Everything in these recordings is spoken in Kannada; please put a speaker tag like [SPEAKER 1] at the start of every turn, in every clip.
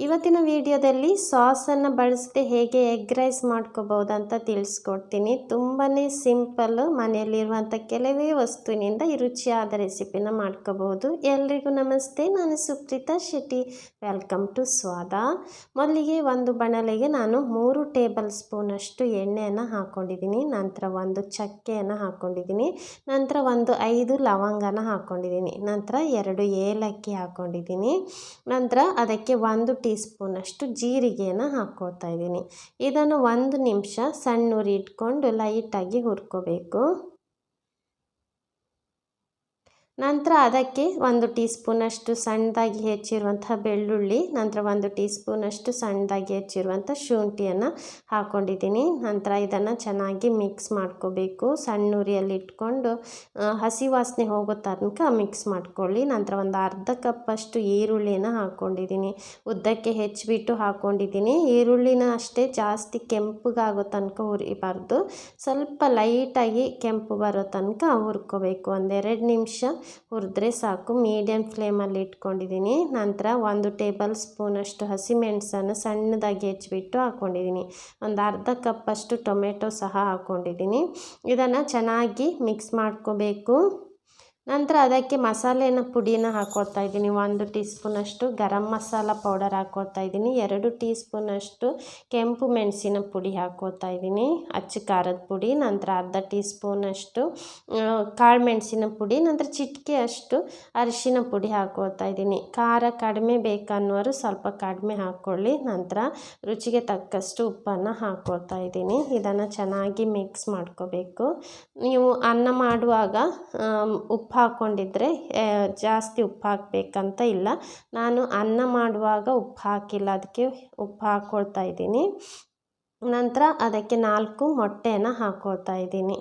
[SPEAKER 1] ಇವತ್ತಿನ ವಿಡಿಯೋದಲ್ಲಿ ಸಾಸನ್ನು ಬಳಸದೆ ಹೇಗೆ ಎಗ್ ರೈಸ್ ಮಾಡ್ಕೋಬಹುದು ಅಂತ ತಿಳಿಸ್ಕೊಡ್ತೀನಿ. ತುಂಬಾ ಸಿಂಪಲ್ಲು, ಮನೆಯಲ್ಲಿರುವಂಥ ಕೆಲವೇ ವಸ್ತುವಿನಿಂದ ಈ ರುಚಿಯಾದ ರೆಸಿಪಿನ ಮಾಡ್ಕೋಬಹುದು. ಎಲ್ರಿಗೂ ನಮಸ್ತೆ, ನಾನು ಸುಪ್ರೀತಾ ಶೆಟ್ಟಿ. ವೆಲ್ಕಮ್ ಟು ಸ್ವಾದ. ಮೊದಲಿಗೆ ಒಂದು ಬಾಣಲೆಗೆ ನಾನು 3 ಟೇಬಲ್ ಸ್ಪೂನ್ ಅಷ್ಟು ಎಣ್ಣೆಯನ್ನು ಹಾಕ್ಕೊಂಡಿದ್ದೀನಿ. ನಂತರ ಒಂದು ಚಕ್ಕೆಯನ್ನು ಹಾಕ್ಕೊಂಡಿದ್ದೀನಿ. ನಂತರ ಒಂದು 5 ಲವಂಗನ ಹಾಕ್ಕೊಂಡಿದ್ದೀನಿ. ನಂತರ 2 ಏಲಕ್ಕಿ ಹಾಕ್ಕೊಂಡಿದ್ದೀನಿ. ನಂತರ ಅದಕ್ಕೆ 1 ಟೀ ಸ್ಪೂನ್ ಅಷ್ಟು ಜೀರಿಗೆಯನ್ನು ಹಾಕ್ಕೊಳ್ತಾ ಇದ್ದೀನಿ. ಇದನ್ನು 1 ನಿಮಿಷ ಸಣ್ಣ ಉರಿ ಇಟ್ಕೊಂಡು ಲೈಟಾಗಿ ಹುರ್ಕೋಬೇಕು. ನಂತರ ಅದಕ್ಕೆ 1 ಟೀ ಸ್ಪೂನಷ್ಟು ಸಣ್ಣದಾಗಿ ಹೆಚ್ಚಿರುವಂತಹ ಬೆಳ್ಳುಳ್ಳಿ, ನಂತರ 1 ಟೀ ಸ್ಪೂನಷ್ಟು ಸಣ್ಣದಾಗಿ ಹೆಚ್ಚಿರುವಂಥ ಶುಂಠಿಯನ್ನು ಹಾಕ್ಕೊಂಡಿದ್ದೀನಿ. ನಂತರ ಇದನ್ನು ಚೆನ್ನಾಗಿ ಮಿಕ್ಸ್ ಮಾಡ್ಕೋಬೇಕು. ಸಣ್ಣ ಉರಿಯಲ್ಲಿ ಇಟ್ಕೊಂಡು ಹಸಿ ವಾಸನೆ ಹೋಗೋ ತನಕ ಮಿಕ್ಸ್ ಮಾಡ್ಕೊಳ್ಳಿ. ನಂತರ ಒಂದು ಅರ್ಧ ಕಪ್ಪಷ್ಟು ಈರುಳ್ಳಿನ ಹಾಕ್ಕೊಂಡಿದ್ದೀನಿ. ಉದ್ದಕ್ಕೆ ಹೆಚ್ಚಿಬಿಟ್ಟು ಹಾಕ್ಕೊಂಡಿದ್ದೀನಿ. ಈರುಳ್ಳಿನ ಅಷ್ಟೇ ಜಾಸ್ತಿ ಕೆಂಪಗಾಗೋ ತನಕ ಹುರಿಬಾರ್ದು, ಸ್ವಲ್ಪ ಲೈಟಾಗಿ ಕೆಂಪು ಬರೋ ತನಕ ಹುರ್ಕೋಬೇಕು. 1-2 ನಿಮಿಷ ಹುರಿದ್ರೆ ಸಾಕು. ಮೀಡಿಯಮ್ ಫ್ಲೇಮಲ್ಲಿ ಇಟ್ಕೊಂಡಿದ್ದೀನಿ. ನಂತರ 1 ಟೇಬಲ್ ಸ್ಪೂನಷ್ಟು ಹಸಿಮೆಣಸನ್ನು ಸಣ್ಣದಾಗಿ ಹೆಚ್ಚಿಬಿಟ್ಟು ಹಾಕ್ಕೊಂಡಿದ್ದೀನಿ. ಒಂದು ಅರ್ಧ ಕಪ್ಪಷ್ಟು ಟೊಮೆಟೊ ಸಹ ಹಾಕ್ಕೊಂಡಿದ್ದೀನಿ. ಇದನ್ನು ಚೆನ್ನಾಗಿ ಮಿಕ್ಸ್ ಮಾಡ್ಕೋಬೇಕು. ನಂತರ ಅದಕ್ಕೆ ಮಸಾಲೆನ ಪುಡಿನ ಹಾಕ್ಕೊಳ್ತಾ ಇದ್ದೀನಿ. 1 ಟೀ ಸ್ಪೂನಷ್ಟು ಗರಂ ಮಸಾಲ ಪೌಡರ್ ಹಾಕ್ಕೊಳ್ತಾ ಇದ್ದೀನಿ. 2 ಟೀ ಸ್ಪೂನಷ್ಟು ಕೆಂಪು ಮೆಣಸಿನ ಪುಡಿ ಹಾಕ್ಕೊಳ್ತಾ ಇದ್ದೀನಿ, ಅಚ್ಚ ಖಾರದ ಪುಡಿ. ನಂತರ ಅರ್ಧ ಟೀ ಸ್ಪೂನಷ್ಟು ಕಾಳು ಮೆಣಸಿನ ಪುಡಿ. ನಂತರ ಚಿಟಿಕೆ ಅಷ್ಟು ಅರಿಶಿನ ಪುಡಿ ಹಾಕ್ಕೊಳ್ತಾ ಇದ್ದೀನಿ. ಖಾರ ಕಡಿಮೆ ಬೇಕನ್ನೋರು ಸ್ವಲ್ಪ ಕಡಿಮೆ ಹಾಕ್ಕೊಳ್ಳಿ. ನಂತರ ರುಚಿಗೆ ತಕ್ಕಷ್ಟು ಉಪ್ಪನ್ನು ಹಾಕ್ಕೊಳ್ತಾ ಇದ್ದೀನಿ. ಇದನ್ನು ಚೆನ್ನಾಗಿ ಮಿಕ್ಸ್ ಮಾಡ್ಕೋಬೇಕು. ನೀವು ಅನ್ನ ಮಾಡುವಾಗ ಉಪ್ಪು ಹಾಕ್ಕೊಂಡಿದ್ರೆ ಜಾಸ್ತಿ ಉಪ್ಪು ಹಾಕಬೇಕಂತ ಇಲ್ಲ. ನಾನು ಅನ್ನ ಮಾಡುವಾಗ ಉಪ್ಪು ಹಾಕಿಲ್ಲ, ಅದಕ್ಕೆ ಉಪ್ಪು ಹಾಕ್ಕೊಳ್ತಾ ಇದ್ದೀನಿ. ನಂತರ ಅದಕ್ಕೆ 4 ಮೊಟ್ಟೆಯನ್ನು ಹಾಕ್ಕೊಳ್ತಾ ಇದ್ದೀನಿ.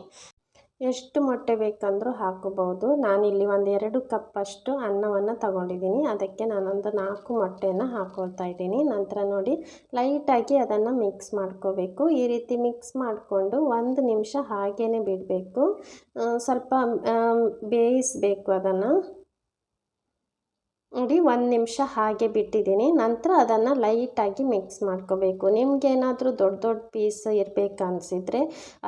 [SPEAKER 1] ಎಷ್ಟು ಮೊಟ್ಟೆ ಬೇಕಂದ್ರೂ ಹಾಕೋಬಹುದು. ನಾನಿಲ್ಲಿ 1-2 ಕಪ್ಪಷ್ಟು ಅನ್ನವನ್ನು ತಗೊಂಡಿದ್ದೀನಿ. ಅದಕ್ಕೆ ನಾನೊಂದು 4 ಮೊಟ್ಟೆಯನ್ನು ಹಾಕ್ಕೊಳ್ತಾ ಇದ್ದೀನಿ. ನಂತರ ನೋಡಿ, ಲೈಟಾಗಿ ಅದನ್ನು ಮಿಕ್ಸ್ ಮಾಡ್ಕೋಬೇಕು. ಈ ರೀತಿ ಮಿಕ್ಸ್ ಮಾಡಿಕೊಂಡು 1 ನಿಮಿಷ ಹಾಗೇ ಬಿಡಬೇಕು. ಸ್ವಲ್ಪ ಬೇಯಿಸಬೇಕು ಅದನ್ನು. ನೋಡಿ, 1 ನಿಮಿಷ ಹಾಗೆ ಬಿಟ್ಟಿದ್ದೀನಿ. ನಂತರ ಅದನ್ನು ಲೈಟಾಗಿ ಮಿಕ್ಸ್ ಮಾಡ್ಕೋಬೇಕು. ನಿಮಗೇನಾದರೂ ದೊಡ್ಡ ಪೀಸ್ ಇರಬೇಕು ಅನಿಸಿದರೆ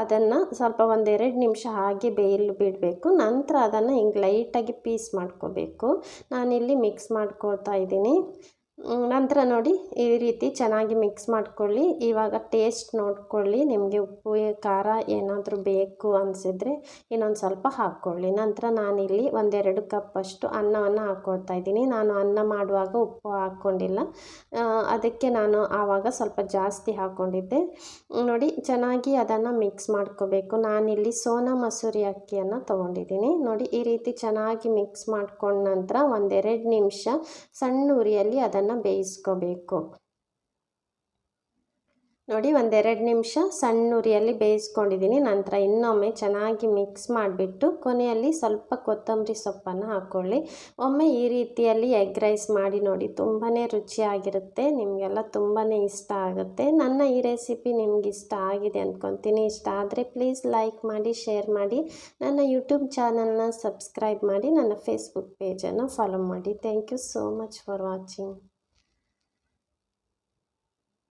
[SPEAKER 1] ಅದನ್ನು ಸ್ವಲ್ಪ 1-2 ನಿಮಿಷ ಹಾಗೆ ಬೇಯಲು ಬಿಡಬೇಕು. ನಂತರ ಅದನ್ನು ಹಿಂಗೆ ಲೈಟಾಗಿ ಪೀಸ್ ಮಾಡ್ಕೋಬೇಕು. ನಾನಿಲ್ಲಿ ಮಿಕ್ಸ್ ಮಾಡ್ಕೊಳ್ತಾ ಇದ್ದೀನಿ. ನಂತರ ನೋಡಿ, ಈ ರೀತಿ ಚೆನ್ನಾಗಿ ಮಿಕ್ಸ್ ಮಾಡ್ಕೊಳ್ಳಿ. ಇವಾಗ ಟೇಸ್ಟ್ ನೋಡ್ಕೊಳ್ಳಿ. ನಿಮಗೆ ಉಪ್ಪು ಖಾರ ಏನಾದರೂ ಬೇಕು ಅನಿಸಿದರೆ ಇನ್ನೊಂದು ಸ್ವಲ್ಪ ಹಾಕ್ಕೊಳ್ಳಿ. ನಂತರ ನಾನಿಲ್ಲಿ 1-2 ಕಪ್ಪಷ್ಟು ಅನ್ನವನ್ನು ಹಾಕ್ಕೊಳ್ತಾ ಇದ್ದೀನಿ. ನಾನು ಅನ್ನ ಮಾಡುವಾಗ ಉಪ್ಪು ಹಾಕ್ಕೊಂಡಿಲ್ಲ, ಅದಕ್ಕೆ ನಾನು ಆವಾಗ ಸ್ವಲ್ಪ ಜಾಸ್ತಿ ಹಾಕ್ಕೊಂಡಿದ್ದೆ. ನೋಡಿ, ಚೆನ್ನಾಗಿ ಅದನ್ನು ಮಿಕ್ಸ್ ಮಾಡ್ಕೋಬೇಕು. ನಾನಿಲ್ಲಿ ಸೋನಾ ಮಸೂರಿ ಅಕ್ಕಿಯನ್ನು ತೊಗೊಂಡಿದ್ದೀನಿ. ನೋಡಿ, ಈ ರೀತಿ ಚೆನ್ನಾಗಿ ಮಿಕ್ಸ್ ಮಾಡ್ಕೊಂಡ ನಂತರ 1-2 ನಿಮಿಷ ಸಣ್ಣ ಉರಿಯಲ್ಲಿ ಅದನ್ನು ಬೇಯಿಸ್ಕೋಬೇಕು. ನೋಡಿ, 1-2 ನಿಮಿಷ ಸಣ್ಣ ಉರಿಯಲ್ಲಿ ಬೇಯಿಸ್ಕೊಂಡಿದ್ದೀನಿ. ನಂತರ ಇನ್ನೊಮ್ಮೆ ಚೆನ್ನಾಗಿ ಮಿಕ್ಸ್ ಮಾಡಿಬಿಟ್ಟು ಕೊನೆಯಲ್ಲಿ ಸ್ವಲ್ಪ ಕೊತ್ತಂಬರಿ ಸೊಪ್ಪನ್ನು ಹಾಕ್ಕೊಳ್ಳಿ. ಒಮ್ಮೆ ಈ ರೀತಿಯಲ್ಲಿ ಎಗ್ ರೈಸ್ ಮಾಡಿ ನೋಡಿ, ತುಂಬಾ ರುಚಿಯಾಗಿರುತ್ತೆ. ನಿಮಗೆಲ್ಲ ತುಂಬಾ ಇಷ್ಟ ಆಗುತ್ತೆ. ನನ್ನ ಈ ರೆಸಿಪಿ ನಿಮ್ಗೆ ಇಷ್ಟ ಆಗಿದೆ ಅಂದ್ಕೊತೀನಿ. ಇಷ್ಟ ಆದರೆ ಪ್ಲೀಸ್ ಲೈಕ್ ಮಾಡಿ, ಶೇರ್ ಮಾಡಿ, ನನ್ನ ಯೂಟ್ಯೂಬ್ ಚಾನಲ್ನ ಸಬ್ಸ್ಕ್ರೈಬ್ ಮಾಡಿ, ನನ್ನ ಫೇಸ್ಬುಕ್ ಪೇಜನ್ನು ಫಾಲೋ ಮಾಡಿ. Thank you so much for watching.